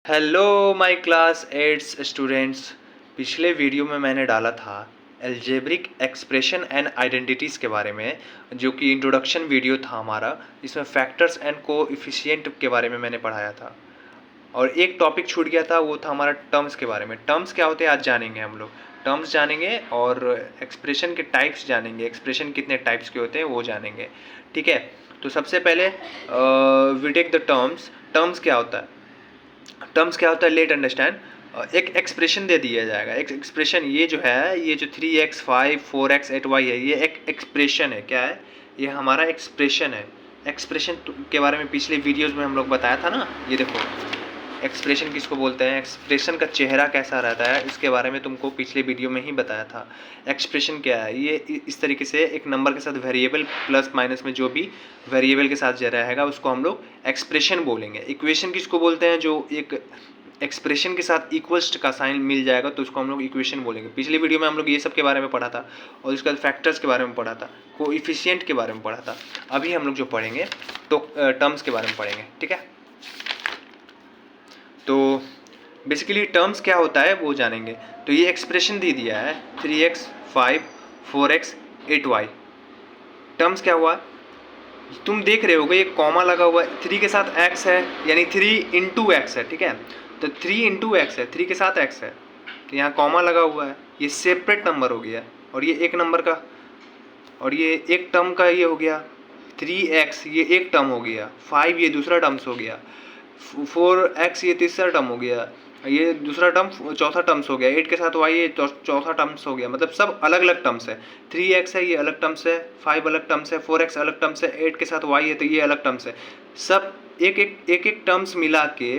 Hello my class eights students. पिछले video में मैंने डाला था एल्जेब्रिक एक्सप्रेशन एंड आइडेंटिटीज़ के बारे में, जो कि इंट्रोडक्शन वीडियो था हमारा। इसमें फैक्टर्स एंड कोएफिशिएंट के बारे में मैंने पढ़ाया था और एक टॉपिक छूट गया था, वो था हमारा टर्म्स के बारे में। टर्म्स क्या होते हैं आज जानेंगे हम लोग। टर्म्स जानेंगे और एक्सप्रेशन के टाइप्स जानेंगे, एक्सप्रेशन कितने टाइप्स के होते हैं वो जानेंगे। ठीक है, तो सबसे पहले we take the terms. Terms क्या होता है? टर्म्स क्या होता है, लेट अंडरस्टैंड। एक एक्सप्रेशन दे दिया जाएगा। एक एक्सप्रेशन, ये जो है, ये जो 3x 5 4x 8y है, ये एक एक्सप्रेशन है। क्या है? ये हमारा एक्सप्रेशन है। एक्सप्रेशन के बारे में पिछले वीडियोस में हम लोग बताया था ना। ये देखो, एक्सप्रेशन किसको बोलते हैं, एक्सप्रेशन का चेहरा कैसा रहता है, इसके बारे में तुमको पिछले वीडियो में ही बताया था। एक्सप्रेशन क्या है? ये इस तरीके से एक नंबर के साथ वेरिएबल प्लस माइनस में जो भी वेरिएबल के साथ रहेगा उसको हम लोग एक्सप्रेशन बोलेंगे। इक्वेशन किसको बोलते हैं? जो एक एक्सप्रेशन के साथ इक्वल्स का साइन मिल जाएगा तो उसको हम लोग इक्वेशन बोलेंगे। पिछले वीडियो में हम लोग ये सब के बारे में पढ़ा था और इसके बाद फैक्टर्स के बारे में पढ़ा था, कोएफिशिएंट के बारे में पढ़ा था। अभी हम लोग जो पढ़ेंगे तो टर्म्स के बारे में पढ़ेंगे। ठीक है, तो बेसिकली टर्म्स क्या होता है वो जानेंगे। तो ये एक्सप्रेशन दे दिया है 3x 5 4x 8y। टर्म्स क्या हुआ? तुम देख रहे होगे, ये कॉमा लगा हुआ है, 3 के साथ x है यानी 3 इंटू एक्स है। ठीक है, तो 3 इंटू एक्स है, 3 के साथ x है, तो यहाँ कॉमा लगा हुआ है, ये सेपरेट नंबर हो गया। और ये एक नंबर का, और ये एक टर्म का ये हो गया 3x, ये एक टर्म हो गया, 5 ये दूसरा टर्म्स हो गया, 4x ये तीसरा टर्म हो गया, ये दूसरा टर्म चौथा टर्म्स हो गया, 8 के साथ y ये चौथा टर्म्स हो गया। मतलब सब अलग अलग टर्म्स है। 3x है, ये अलग टर्म्स है, 5 अलग टर्म्स है, 4x अलग टर्म्स है, 8 के साथ y है तो ये अलग टर्म्स है। सब एक टर्म्स मिला के,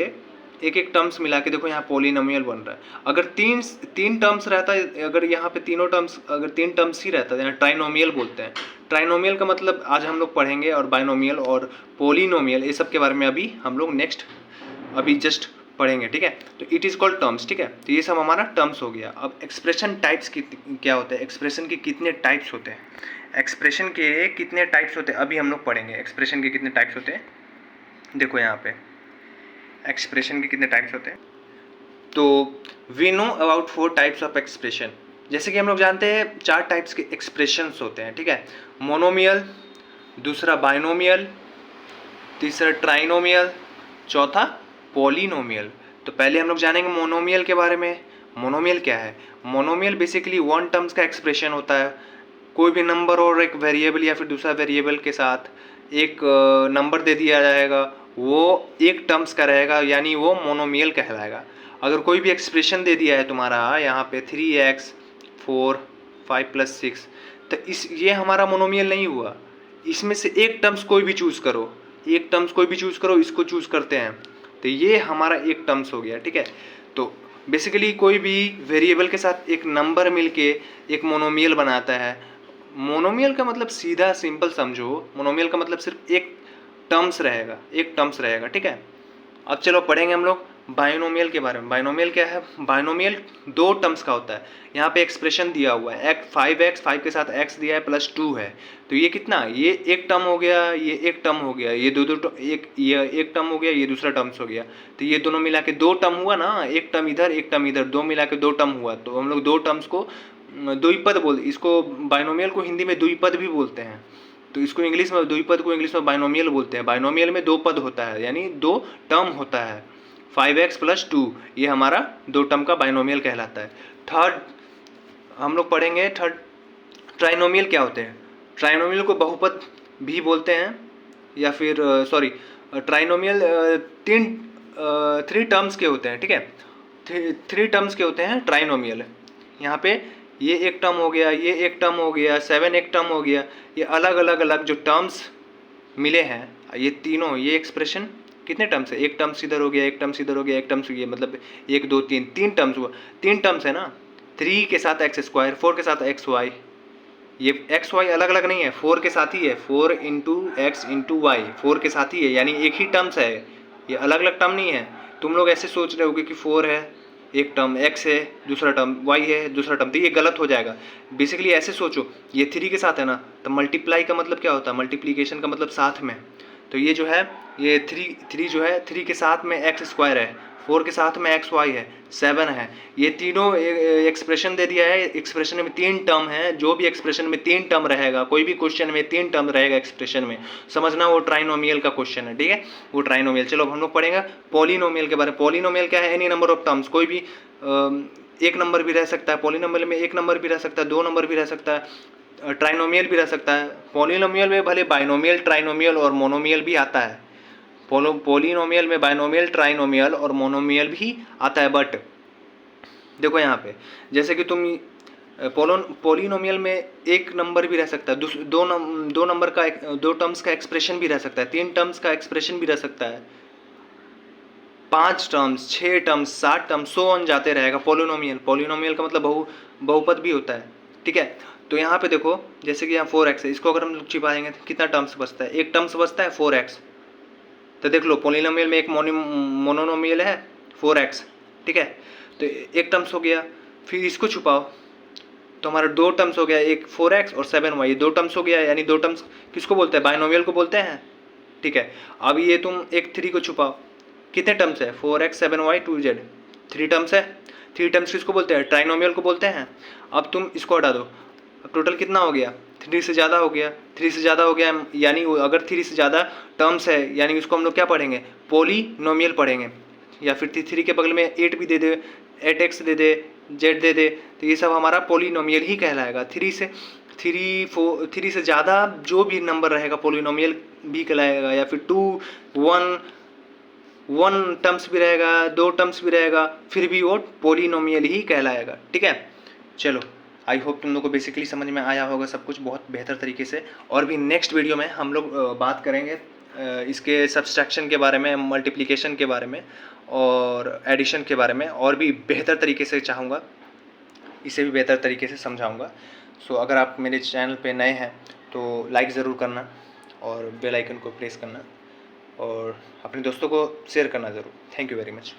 एक टर्म्स मिला के देखो यहाँ पोलिनोमियल बन रहा है। अगर तीन टर्म्स रहता है, अगर यहाँ पे तीनों टर्म्स, अगर 3 टर्म्स ही रहता है, यहाँ ट्राइनोमियल बोलते हैं। ट्राइनोमियल का मतलब आज हम लोग पढ़ेंगे, और बाइनोमियल और पोलिनोमियल ये सब के बारे में अभी हम लोग नेक्स्ट अभी जस्ट पढ़ेंगे। ठीक है, तो इट इज़ कॉल्ड टर्म्स। ठीक है, तो ये सब हमारा टर्म्स हो गया। अब एक्सप्रेशन टाइप्स क्या होते हैं, एक्सप्रेशन के कितने टाइप्स होते हैं, एक्सप्रेशन के कितने टाइप्स होते हैं अभी हम लोग पढ़ेंगे। एक्सप्रेशन के कितने टाइप्स होते हैं, देखो यहाँ पे एक्सप्रेशन के कितने टाइप्स होते हैं। तो we know about 4 types of expression. जैसे कि हम लोग जानते हैं 4 टाइप्स के एक्सप्रेशंस होते हैं। ठीक है, मोनोमियल, दूसरा बाइनोमियल, तीसरा ट्राइनोमियल, चौथा पॉलिनोमियल। तो पहले हम लोग जानेंगे मोनोमियल के बारे में। मोनोमियल क्या है? मोनोमियल बेसिकली 1 टर्म्स का एक्सप्रेशन होता है। कोई भी नंबर और एक वेरिएबल या फिर दूसरा वेरिएबल के साथ एक नंबर दे दिया जाएगा, वो एक टर्म्स का रहेगा, यानी वो मोनोमियल कहलाएगा। अगर कोई भी एक्सप्रेशन दे दिया है तुम्हारा यहाँ पे 3x 4 5 + 6, तो ये हमारा मोनोमियल नहीं हुआ। इसमें से एक टर्म्स कोई भी चूज़ करो, एक टर्म्स कोई भी चूज़ करो, इसको चूज़ करते हैं तो ये हमारा एक टर्म्स हो गया। ठीक है, तो बेसिकली कोई भी वेरिएबल के साथ एक नंबर मिलके एक मोनोमियल बनाता है। मोनोमियल का मतलब सीधा सिंपल समझो, मोनोमियल का मतलब सिर्फ एक टर्म्स रहेगा, एक टर्म्स रहेगा। ठीक है, अब चलो पढ़ेंगे हम लोग बाइनोमियल के बारे में। बाइनोमियल क्या है? बाइनोमियल 2 टर्म्स का होता है। यहाँ पे एक्सप्रेशन दिया हुआ है 5x, 5 के साथ x दिया है +2 है, तो ये कितना, ये एक टर्म हो गया, ये एक टर्म हो गया, ये ये एक टर्म हो गया, ये दूसरा टर्म्स हो गया। तो ये दोनों मिला के 2 टर्म हुआ ना, एक टर्म इधर एक टर्म इधर, 2 मिला के 2 टर्म हुआ। तो हम लोग 2 टर्म्स को द्विपद बोल, इसको बाइनोमियल को हिंदी में द्विपद भी बोलते हैं। तो इसको इंग्लिश में, द्विपद को इंग्लिश में बाइनोमियल बोलते हैं। बाइनोमियल में 2 पद होता है, यानी 2 टर्म होता है। 5x + 2 ये हमारा 2 टर्म का बाइनोमियल कहलाता है। थर्ड हम लोग पढ़ेंगे, थर्ड ट्राइनोमियल क्या होते हैं। ट्राइनोमियल को बहुपद भी बोलते हैं, या फिर सॉरी, ट्राइनोमियल 3 टर्म्स के होते हैं। ठीक है, 3 टर्म्स के होते हैं ट्राइनोमियल। यहाँ पे ये एक टर्म हो गया, ये एक टर्म हो गया, 7 एक टर्म हो गया। ये अलग अलग जो टर्म्स मिले हैं, ये तीनों, ये एक्सप्रेशन कितने टर्म्स है, एक टर्म्स इधर हो गया, एक टर्म्स इधर हो गया, एक टर्म्स ये मतलब 1 2 3 3 टर्म्स हुआ। 3 टर्म्स है ना, 3 के साथ x², 4 के साथ xy। ये xy अलग अलग नहीं है, 4 के साथ ही है, 4 × x × y, 4 के साथ ही है, यानी एक ही टर्म्स है, ये अलग अलग टर्म नहीं है। तुम लोग ऐसे सोच रहे होगे कि 4 है एक टर्म, x है दूसरा टर्म, y है दूसरा टर्म, तो ये गलत हो जाएगा। बेसिकली ऐसे सोचो, ये 3 के साथ है ना, तो मल्टीप्लाई का मतलब क्या होता है, मल्टीप्लीकेशन का मतलब साथ में। तो ये जो है ये थ्री जो है 3 के साथ में एक्स स्क्वायर है, 4 के साथ में एक्स वाई है, 7 है। ये तीनों एक्सप्रेशन दे दिया है। एक्सप्रेशन में 3 टर्म है। जो भी एक्सप्रेशन में 3 टर्म रहेगा, कोई भी क्वेश्चन में 3 टर्म रहेगा एक्सप्रेशन में, समझना वो ट्राइनोमियल का क्वेश्चन है, ठीक है, वो ट्राइनोमियल। चलो हम लोग पढ़ेंगे पॉलिनोमियल के बारे में। पॉलिनोमियल क्या है? एनी नंबर ऑफ टर्म्स, कोई भी एक नंबर भी रह सकता है पॉलिनोमियल में, 1 नंबर भी रह सकता है, 2 नंबर भी रह सकता है, ट्राइनोमियल भी रह सकता है। पॉलिनोमियल में भले बाइनोमियल, ट्राइनोमियल और मोनोमियल भी आता है। पॉलिनोमियल में बाइनोमियल, ट्राइनोमियल और मोनोमियल भी आता है। बट देखो यहाँ पे, जैसे कि तुम पॉलिनोमियल में 1 नंबर भी रह सकता है, दो नंबर का 2 टर्म्स का एक्सप्रेशन भी रह सकता है, 3 टर्म्स का एक्सप्रेशन भी रह सकता है, 5 terms, 6 terms, 7 terms, so on जाते रहेगा। पॉलिनोमियल का मतलब बहुपद भी होता है, ठीक है। तो यहाँ पे देखो, जैसे कि यहाँ 4x है, इसको अगर हम लोग छिपाएंगे तो कितना टर्म्स बचता है? 1 टर्म्स बचता है 4x। तो देख लो पॉलिनोमियल में एक मोनोनोमियल है 4x, ठीक है, तो 1 टर्म्स हो गया। फिर इसको छुपाओ तो हमारा 2 टर्म्स हो गया, एक 4x और 7y, ये 2 टर्म्स हो गया। यानी 2 टर्म्स किसको बोलते हैं? बाइनोमियल को बोलते हैं, ठीक है। अब ये तुम एक 3 को छुपाओ, कितने टर्म्स है? 4x 7y 2z, 3 टर्म्स है। 3 टर्म्स किसको बोलते हैं? ट्राइनोमियल को बोलते हैं। अब तुम इसको हटा दो, अब टोटल कितना हो गया? 3 से ज़्यादा हो गया। 3 से ज़्यादा हो गया यानी अगर 3 से ज़्यादा टर्म्स है यानी उसको हम लोग क्या पढ़ेंगे? पॉलिनोमियल पढ़ेंगे। या फिर 3 के बगल में 8 भी दे दे, 8x दे दे, z दे दे, तो ये सब हमारा पॉलिनोमियल ही कहलाएगा। 3 से ज़्यादा जो भी नंबर रहेगा पॉलिनोमियल भी कहलाएगा। या फिर 2 1 टर्म्स भी रहेगा, 2 टर्म्स भी रहेगा, फिर भी वो पॉलिनोमियल ही कहलाएगा, ठीक है। चलो, आई होप तुम लोग को बेसिकली समझ में आया होगा सब कुछ बहुत बेहतर तरीके से। और भी नेक्स्ट वीडियो में हम लोग बात करेंगे इसके सब्सट्रैक्शन के बारे में, मल्टीप्लिकेशन के बारे में और एडिशन के बारे में, और भी बेहतर तरीके से चाहूँगा, इसे भी बेहतर तरीके से समझाऊँगा। सो अगर आप मेरे चैनल पे नए हैं तो लाइक ज़रूर करना और बेल आइकन को प्रेस करना और अपने दोस्तों को शेयर करना ज़रूर। Thank you very much.